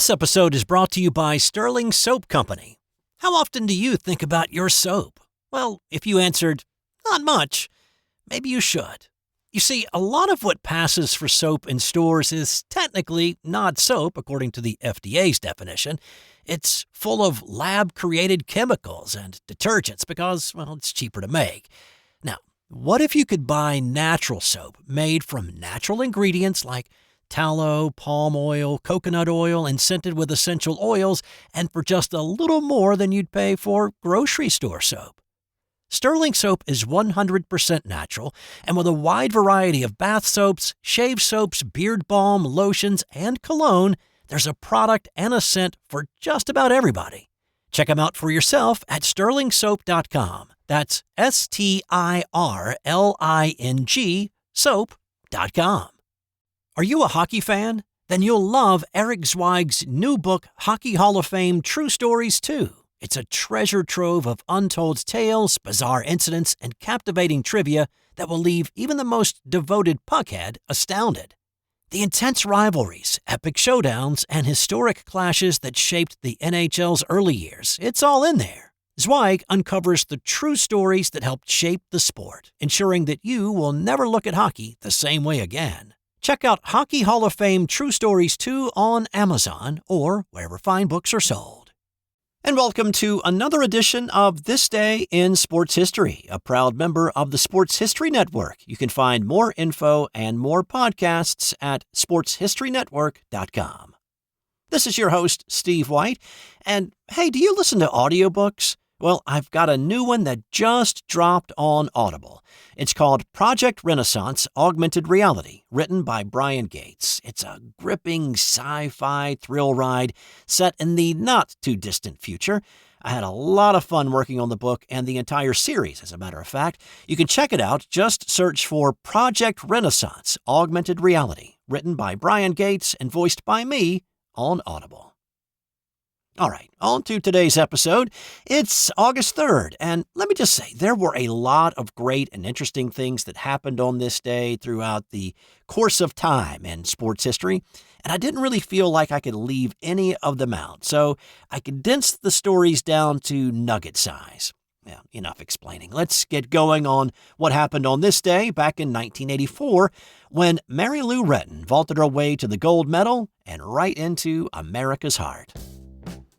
This episode is brought to you by Sterling Soap Company. How often do you think about your soap? Well, if you answered, not much, maybe you should. You see, a lot of what passes for soap in stores is technically not soap, according to the FDA's definition. It's full of lab-created chemicals and detergents because, well, it's cheaper to make. Now, what if you could buy natural soap made from natural ingredients like tallow, palm oil, coconut oil, and scented with essential oils, and for just a little more than you'd pay for grocery store soap? Sterling Soap is 100% natural, and with a wide variety of bath soaps, shave soaps, beard balm, lotions, and cologne, there's a product and a scent for just about everybody. Check them out for yourself at sterlingsoap.com. That's STIRLING soap.com. Are you a hockey fan? Then you'll love Eric Zweig's new book, Hockey Hall of Fame True Stories 2. It's a treasure trove of untold tales, bizarre incidents, and captivating trivia that will leave even the most devoted puckhead astounded. The intense rivalries, epic showdowns, and historic clashes that shaped the NHL's early years, it's all in there. Zweig uncovers the true stories that helped shape the sport, ensuring that you will never look at hockey the same way again. Check out Hockey Hall of Fame True Stories 2 on Amazon or wherever fine books are sold. And welcome to another edition of This Day in Sports History, a proud member of the Sports History Network. You can find more info and more podcasts at sportshistorynetwork.com. This is your host, Steve White. And hey, do you listen to audiobooks? Well, I've got a new one that just dropped on Audible. It's called Project Renaissance Augmented Reality, written by Brian Gates. It's a gripping sci-fi thrill ride set in the not-too-distant future. I had a lot of fun working on the book and the entire series, as a matter of fact. You can check it out. Just search for Project Renaissance Augmented Reality, written by Brian Gates and voiced by me on Audible. All right, on to today's episode. It's August 3rd, and let me just say, there were a lot of great and interesting things that happened on this day throughout the course of time in sports history, and I didn't really feel like I could leave any of them out, so I condensed the stories down to nugget size. Now, enough explaining. Let's get going on what happened on this day back in 1984 when Mary Lou Retton vaulted her way to the gold medal and right into America's heart.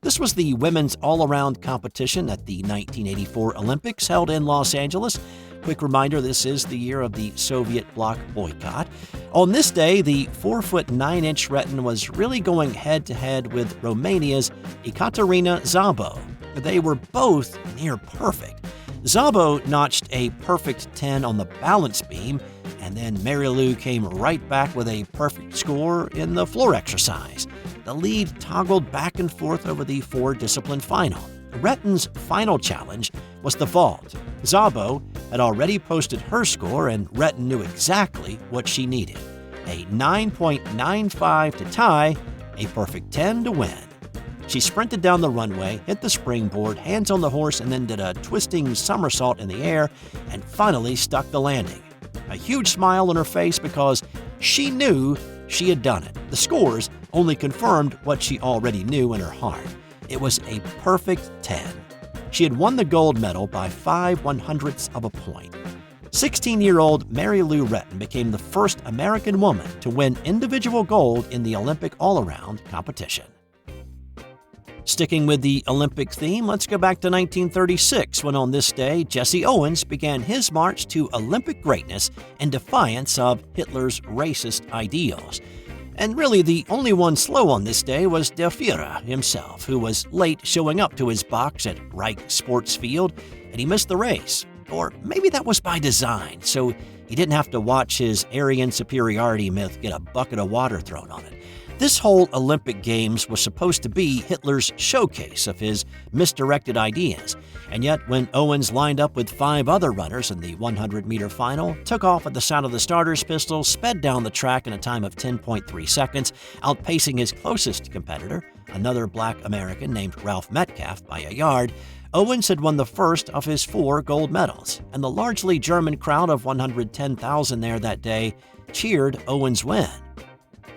This was the women's all-around competition at the 1984 Olympics held in Los Angeles. Quick reminder, this is the year of the Soviet bloc boycott. On this day, the 4'9" Retton was really going head-to-head with Romania's Ekaterina Szabo. They were both near perfect. Szabo notched a perfect 10 on the balance beam, and then Mary Lou came right back with a perfect score in the floor exercise. The lead toggled back and forth over the four-discipline final. Retton's final challenge was the vault. Szabo had already posted her score, and Retton knew exactly what she needed. A 9.95 to tie, a perfect 10 to win. She sprinted down the runway, hit the springboard, hands on the horse, and then did a twisting somersault in the air, and finally stuck the landing. A huge smile on her face because she knew she had done it. The scores only confirmed what she already knew in her heart. It was a perfect 10. She had won the gold medal by 5/100ths of a point. 16-year-old Mary Lou Retton became the first American woman to win individual gold in the Olympic all-around competition. Sticking with the Olympic theme, let's go back to 1936 when on this day, Jesse Owens began his march to Olympic greatness in defiance of Hitler's racist ideals. And really, the only one slow on this day was Der Führer himself, who was late showing up to his box at Reich Sports Field, and he missed the race. Or maybe that was by design, so he didn't have to watch his Aryan superiority myth get a bucket of water thrown on it. This whole Olympic Games was supposed to be Hitler's showcase of his misdirected ideas, and yet when Owens lined up with 5 other runners in the 100-meter final, took off at the sound of the starter's pistol, sped down the track in a time of 10.3 seconds, outpacing his closest competitor, another black American named Ralph Metcalf, by a yard, Owens had won the first of his 4 gold medals, and the largely German crowd of 110,000 there that day cheered Owens' win.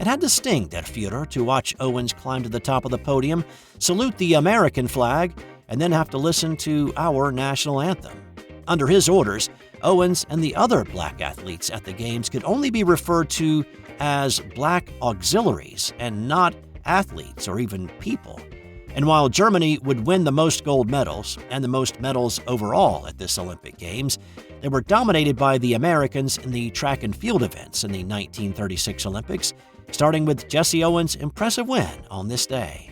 It had to sting Der Fuhrer to watch Owens climb to the top of the podium, salute the American flag, and then have to listen to our national anthem. Under his orders, Owens and the other black athletes at the Games could only be referred to as black auxiliaries and not athletes or even people. And while Germany would win the most gold medals and the most medals overall at this Olympic Games, they were dominated by the Americans in the track and field events in the 1936 Olympics, starting with Jesse Owens' impressive win on this day.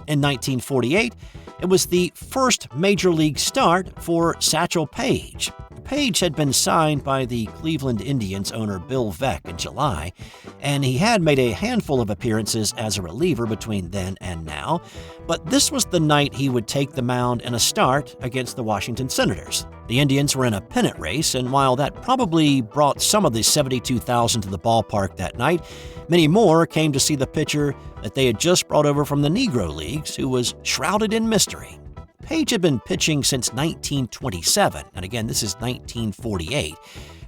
In 1948, it was the first major league start for Satchel Paige. Paige had been signed by the Cleveland Indians owner Bill Veeck in July, and he had made a handful of appearances as a reliever between then and now, but this was the night he would take the mound in a start against the Washington Senators. The Indians were in a pennant race, and while that probably brought some of the 72,000 to the ballpark that night, many more came to see the pitcher that they had just brought over from the Negro Leagues, who was shrouded in mystery. Paige had been pitching since 1927, and again, this is 1948,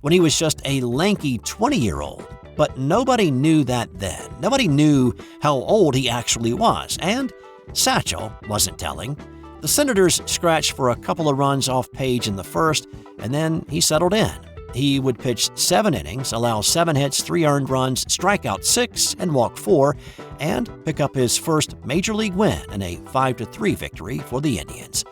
when he was just a lanky 20-year-old. But nobody knew that then. Nobody knew how old he actually was, and Satchel wasn't telling. The Senators scratched for a couple of runs off Paige in the first, and then he settled in. He would pitch 7 innings, allow 7 hits, 3 earned runs, strike out 6, and walk 4, and pick up his first major league win in a 5-3 victory for the Indians.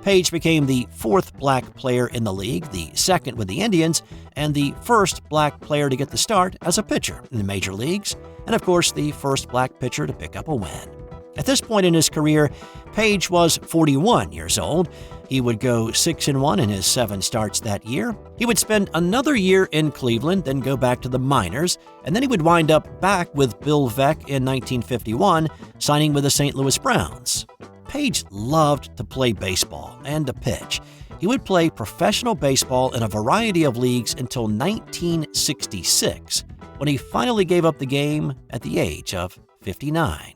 Paige became the 4th black player in the league, the 2nd with the Indians, and the 1st black player to get the start as a pitcher in the major leagues, and of course the 1st black pitcher to pick up a win. At this point in his career, Paige was 41 years old. He would go 6-1 in his 7 starts that year. He would spend another year in Cleveland, then go back to the minors, and then he would wind up back with Bill Veeck in 1951, signing with the St. Louis Browns. Paige loved to play baseball and to pitch. He would play professional baseball in a variety of leagues until 1966, when he finally gave up the game at the age of 59.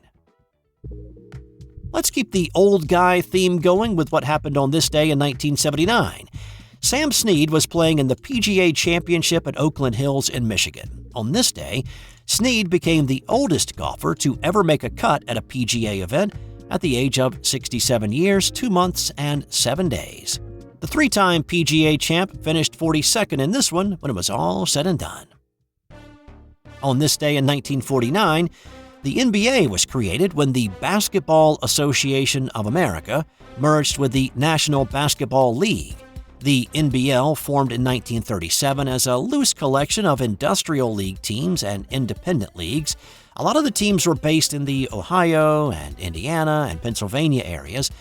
Let's keep the old guy theme going with what happened on this day in 1979. Sam Snead was playing in the PGA Championship at Oakland Hills in Michigan. On this day, Snead became the oldest golfer to ever make a cut at a PGA event at the age of 67 years, 2 months, and 7 days. The 3-time PGA champ finished 42nd in this one when it was all said and done. On this day in 1949, the NBA was created when the Basketball Association of America merged with the National Basketball League. The NBL formed in 1937 as a loose collection of industrial league teams and independent leagues. A lot of the teams were based in the Ohio and Indiana and Pennsylvania areas,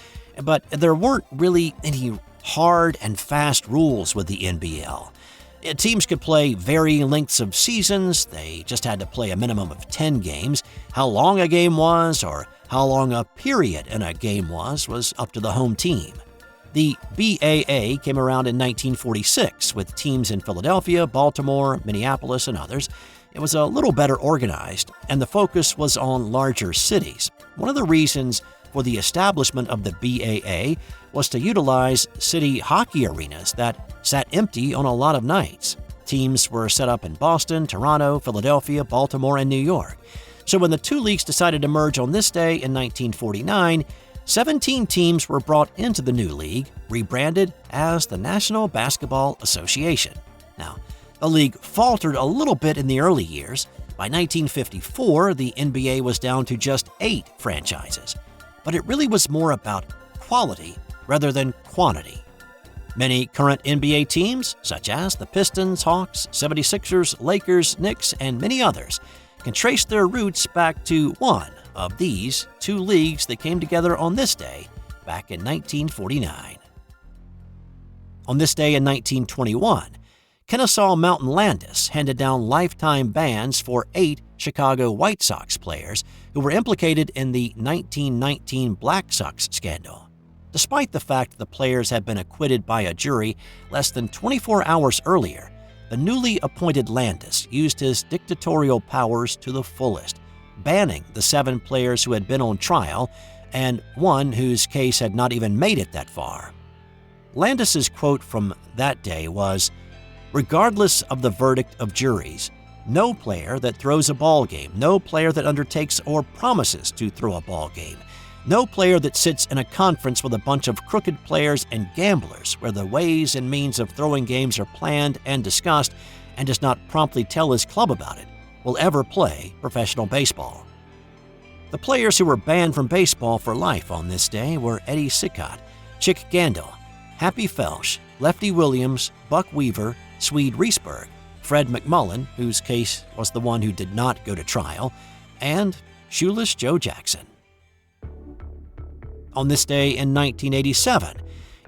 but there weren't really any hard and fast rules with the NBL. Teams could play varying lengths of seasons. They just had to play a minimum of 10 games. How long a game was or how long a period in a game was up to the home team. The BAA came around in 1946 with teams in Philadelphia, Baltimore, Minneapolis, and others. It was a little better organized, and the focus was on larger cities. One of the reasons for the establishment of the BAA was to utilize city hockey arenas that sat empty on a lot of nights. Teams were set up in Boston, Toronto, Philadelphia, Baltimore, and New York. So when the 2 leagues decided to merge on this day in 1949, 17 teams were brought into the new league, rebranded as the National Basketball Association. Now, the league faltered a little bit in the early years. By 1954, the NBA was down to just 8 franchises. But it really was more about quality rather than quantity. Many current NBA teams, such as the Pistons, Hawks, 76ers, Lakers, Knicks, and many others, can trace their roots back to one of these 2 leagues that came together on this day back in 1949. On this day in 1921, Kennesaw Mountain Landis handed down lifetime bans for 8 Chicago White Sox players who were implicated in the 1919 Black Sox scandal. Despite the fact the players had been acquitted by a jury less than 24 hours earlier, the newly appointed Landis used his dictatorial powers to the fullest, banning the 7 players who had been on trial and one whose case had not even made it that far. Landis's quote from that day was, "Regardless of the verdict of juries, no player that throws a ball game, no player that undertakes or promises to throw a ball game, no player that sits in a conference with a bunch of crooked players and gamblers where the ways and means of throwing games are planned and discussed and does not promptly tell his club about it will ever play professional baseball. The players who were banned from baseball for life on this day were Eddie Sickott, Chick Gandil, Happy Felsch, Lefty Williams, Buck Weaver, Snead Reesberg, Fred McMullen, whose case was the one who did not go to trial, and Shoeless Joe Jackson. On this day in 1987,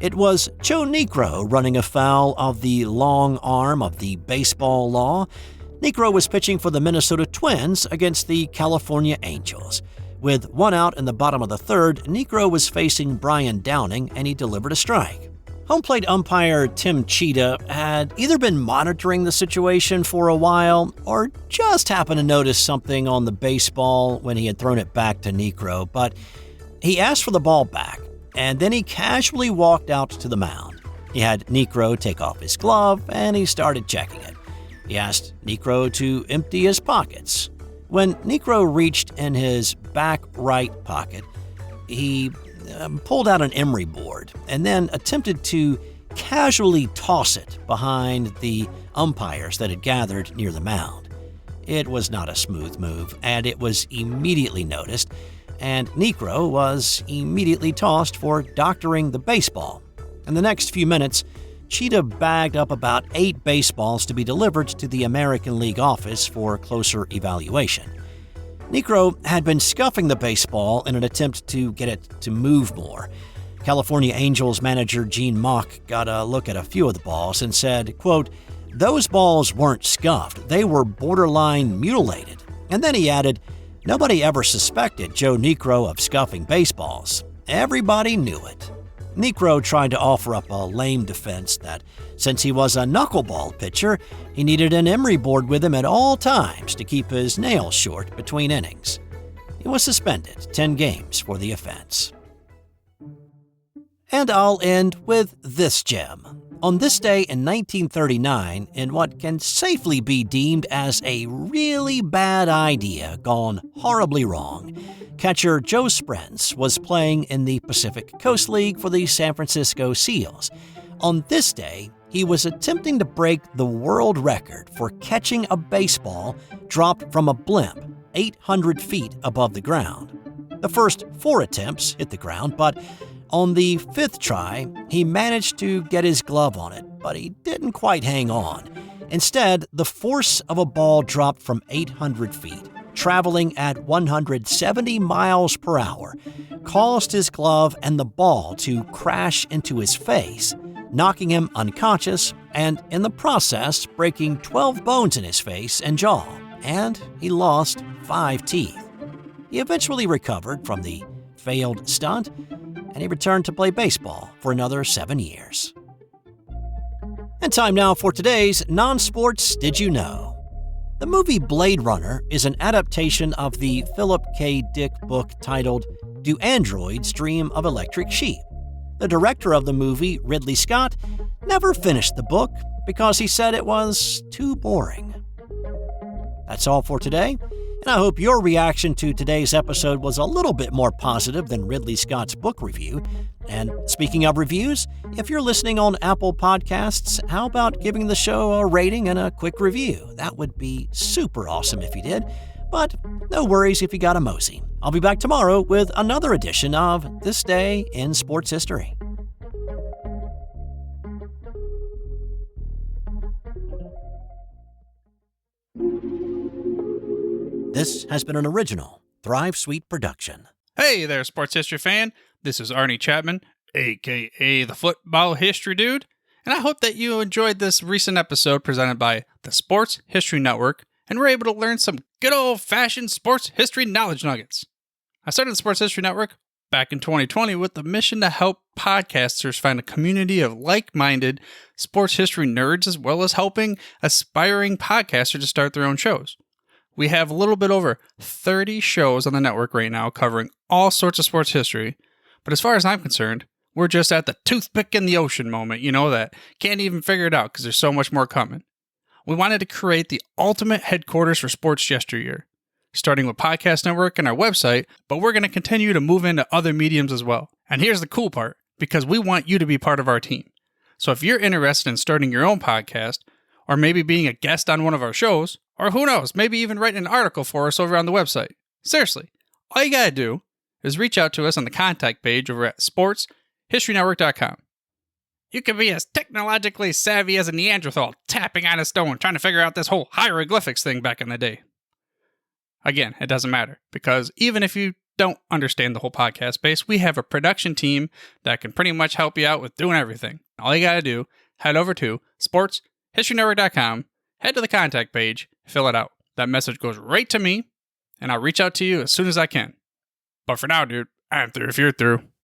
it was Joe Niekro running afoul of the long arm of the baseball law. Niekro was pitching for the Minnesota Twins against the California Angels. With one out in the bottom of the third, Niekro was facing Brian Downing, and he delivered a strike. Home plate umpire Tim Cheetah had either been monitoring the situation for a while or just happened to notice something on the baseball when he had thrown it back to Niekro, but he asked for the ball back, and then he casually walked out to the mound. He had Niekro take off his glove, and he started checking it. He asked Niekro to empty his pockets. When Niekro reached in his back right pocket, he pulled out an emery board and then attempted to casually toss it behind the umpires that had gathered near the mound. It was not a smooth move, and it was immediately noticed, and Niekro was immediately tossed for doctoring the baseball. In the next few minutes, Cheetah bagged up about 8 baseballs to be delivered to the American League office for closer evaluation. Niekro had been scuffing the baseball in an attempt to get it to move more. California Angels manager Gene Mauch got a look at a few of the balls and said, quote, "Those balls weren't scuffed, they were borderline mutilated." And then he added, "Nobody ever suspected Joe Niekro of scuffing baseballs. Everybody knew it." Niekro tried to offer up a lame defense that, since he was a knuckleball pitcher, he needed an emery board with him at all times to keep his nails short between innings. He was suspended 10 games for the offense. And I'll end with this gem. On this day in 1939, in what can safely be deemed as a really bad idea gone horribly wrong, catcher Joe Spence was playing in the Pacific Coast League for the San Francisco Seals. On this day, he was attempting to break the world record for catching a baseball dropped from a blimp 800 feet above the ground. The first 4 attempts hit the ground, but on the 5th try, he managed to get his glove on it, but he didn't quite hang on. Instead, the force of a ball dropped from 800 feet, traveling at 170 miles per hour, caused his glove and the ball to crash into his face, knocking him unconscious and, in the process, breaking 12 bones in his face and jaw, and he lost 5 teeth. He eventually recovered from the failed stunt, and he returned to play baseball for another 7 years. And time now for today's Non-Sports Did You Know? The movie Blade Runner is an adaptation of the Philip K. Dick book titled Do Androids Dream of Electric Sheep? The director of the movie, Ridley Scott, never finished the book because he said it was too boring. That's all for today, and I hope your reaction to today's episode was a little bit more positive than Ridley Scott's book review. And speaking of reviews, if you're listening on Apple Podcasts, how about giving the show a rating and a quick review? That would be super awesome if you did, but no worries if you got a mosey. I'll be back tomorrow with another edition of This Day in Sports History. This has been an original Thrive Suite production. Hey there, sports history fan. This is Arnie Chapman, a.k.a. the Football History Dude, and I hope that you enjoyed this recent episode presented by the Sports History Network and were able to learn some good old-fashioned sports history knowledge nuggets. I started the Sports History Network back in 2020 with the mission to help podcasters find a community of like-minded sports history nerds, as well as helping aspiring podcasters to start their own shows. We have a little bit over 30 shows on the network right now covering all sorts of sports history, but as far as I'm concerned, we're just at the toothpick in the ocean moment, that can't even figure it out because there's so much more coming. we wanted to create the ultimate headquarters for sports yesteryear, starting with Podcast Network and our website, but we're going to continue to move into other mediums as well. And here's the cool part, because we want you to be part of our team. So if you're interested in starting your own podcast, or maybe being a guest on one of our shows, or who knows, maybe even writing an article for us over on the website, seriously, all you gotta do is reach out to us on the contact page over at sportshistorynetwork.com. You can be as technologically savvy as a Neanderthal tapping on a stone trying to figure out this whole hieroglyphics thing back in the day. Again, it doesn't matter, because even if you don't understand the whole podcast space, we have a production team that can pretty much help you out with doing everything. All you gotta do, head over to sportshistorynetwork.com, head to the contact page, fill it out. That message goes right to me, and I'll reach out to you as soon as I can. But for now, dude, I'm through if you're through.